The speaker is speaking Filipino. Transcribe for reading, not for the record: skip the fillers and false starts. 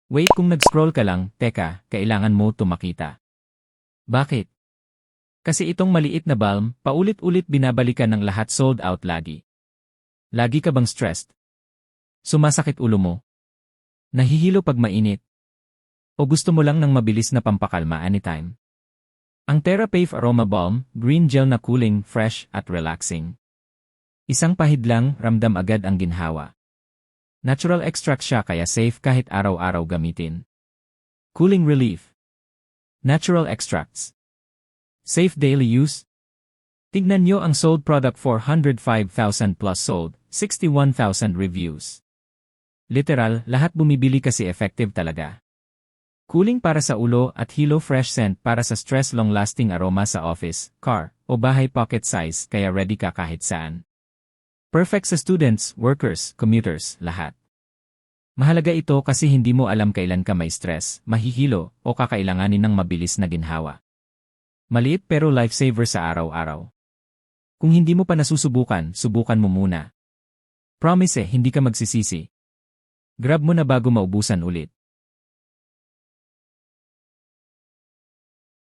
Wait, kung nag-scroll ka lang, teka, kailangan mo tumakita. Bakit? Kasi itong maliit na balm, paulit-ulit binabalikan ng lahat sold out lagi. Lagi ka bang stressed? Sumasakit ulo mo? Nahihilo pag mainit? O gusto mo lang ng mabilis na pampakalma anytime? Ang TheraPave Aroma Balm, green gel na cooling, fresh, at relaxing. Isang pahid lang, ramdam agad ang ginhawa. Natural extract siya kaya safe kahit araw-araw gamitin. Cooling relief. Natural extracts. Safe daily use. Tignan nyo ang sold product, 405,000 plus sold, 61,000 reviews. Literal, lahat bumibili kasi effective talaga. Cooling para sa ulo at Hilo Fresh Scent para sa stress, long-lasting aroma sa office, car, o bahay, pocket size kaya ready ka kahit saan. Perfect sa students, workers, commuters, lahat. Mahalaga ito kasi hindi mo alam kailan ka may stress, mahihilo, o kakailanganin ng mabilis na ginhawa. Maliit pero lifesaver sa araw-araw. Kung hindi mo pa nasusubukan, subukan mo muna. Promise hindi ka magsisisi. Grab mo na bago maubusan ulit.